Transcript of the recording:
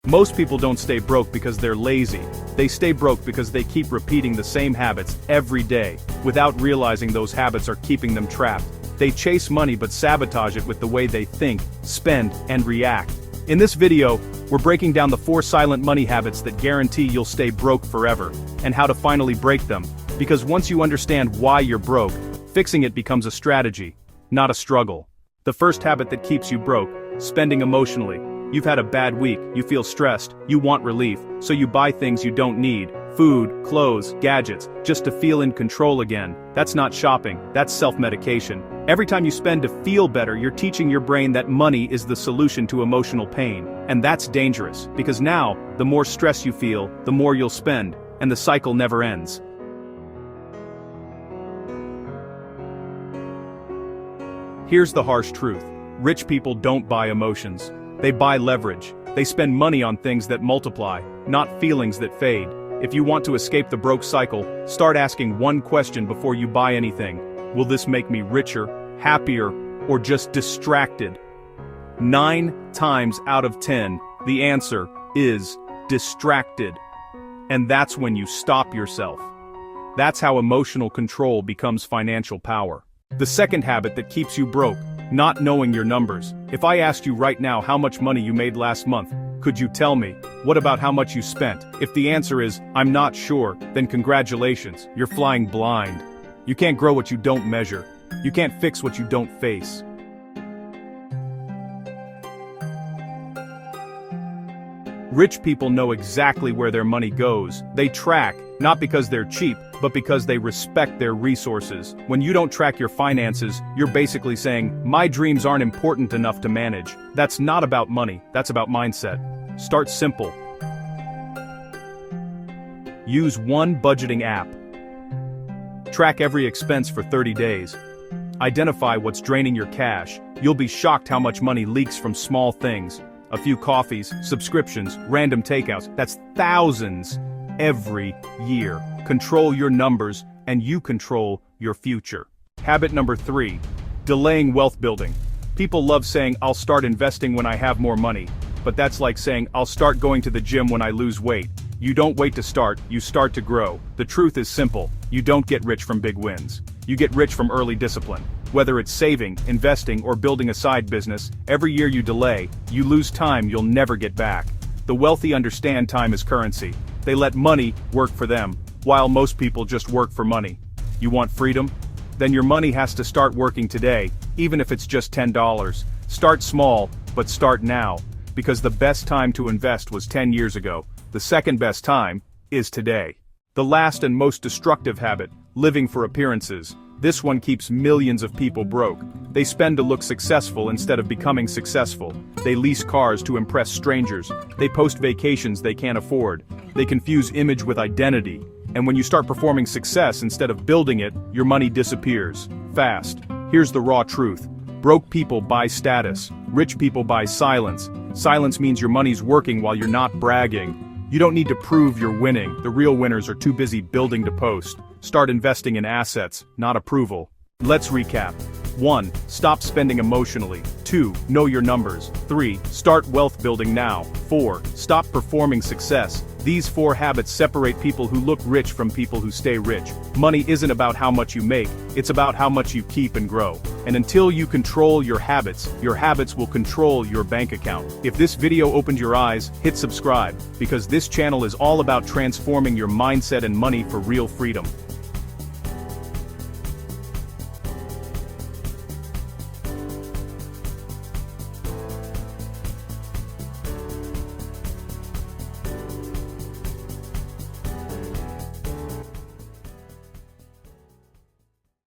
Most people don't stay broke because they're lazy. They stay broke because they keep repeating the same habits every day, without realizing those habits are keeping them trapped. They chase money but sabotage it with the way they think, spend, and react. In this video, we're breaking down the 4 silent money habits that guarantee you'll stay broke forever, and how to finally break them. Because once you understand why you're broke, fixing it becomes a strategy, not a struggle. The first habit that keeps you broke: spending emotionally. You've had a bad week, you feel stressed, you want relief, so you buy things you don't need: food, clothes, gadgets, just to feel in control again. That's not shopping, that's self-medication. Every time you spend to feel better, you're teaching your brain that money is the solution to emotional pain. And that's dangerous, because now, the more stress you feel, the more you'll spend, and the cycle never ends. Here's the harsh truth: rich people don't buy emotions. They buy leverage. They spend money on things that multiply, not feelings that fade. If you want to escape the broke cycle, start asking one question before you buy anything: will this make me richer, happier, or just distracted? 9 times out of 10, the answer is distracted. And that's when you stop yourself. That's how emotional control becomes financial power. The second habit that keeps you broke: not knowing your numbers. If I asked you right now how much money you made last month, could you tell me? What about how much you spent? If the answer is, I'm not sure, then congratulations, you're flying blind. You can't grow what you don't measure. You can't fix what you don't face. Rich people know exactly where their money goes. They track, not because they're cheap, but because they respect their resources. When you don't track your finances, you're basically saying, my dreams aren't important enough to manage. That's not about money, that's about mindset. Start simple. Use one budgeting app. Track every expense for 30 days. Identify what's draining your cash. You'll be shocked how much money leaks from small things. A few coffees, subscriptions, random takeouts, that's thousands every year. Control your numbers, and you control your future. Habit number 3, delaying wealth building. People love saying, I'll start investing when I have more money. But that's like saying, I'll start going to the gym when I lose weight. You don't wait to start, you start to grow. The truth is simple: you don't get rich from big wins. You get rich from early discipline. Whether it's saving, investing, or building a side business, every year you delay, you lose time you'll never get back. The wealthy understand time is currency. They let money work for them, while most people just work for money. You want freedom? Then your money has to start working today, even if it's just $10. Start small, but start now. Because the best time to invest was 10 years ago. The second best time is today. The last and most destructive habit: living for appearances. This one keeps millions of people broke. They spend to look successful instead of becoming successful. They lease cars to impress strangers. They post vacations they can't afford. They confuse image with identity. And when you start performing success instead of building it, your money disappears. Fast. Here's the raw truth: broke people buy status. Rich people buy silence. Silence means your money's working while you're not bragging. You don't need to prove you're winning. The real winners are too busy building to post. Start investing in assets, not approval. Let's recap. 1. Stop spending emotionally. 2. Know your numbers. 3. Start wealth building now. 4. Stop performing success. These 4 habits separate people who look rich from people who stay rich. Money isn't about how much you make, it's about how much you keep and grow. And until you control your habits will control your bank account. If this video opened your eyes, hit subscribe, because this channel is all about transforming your mindset and money for real freedom.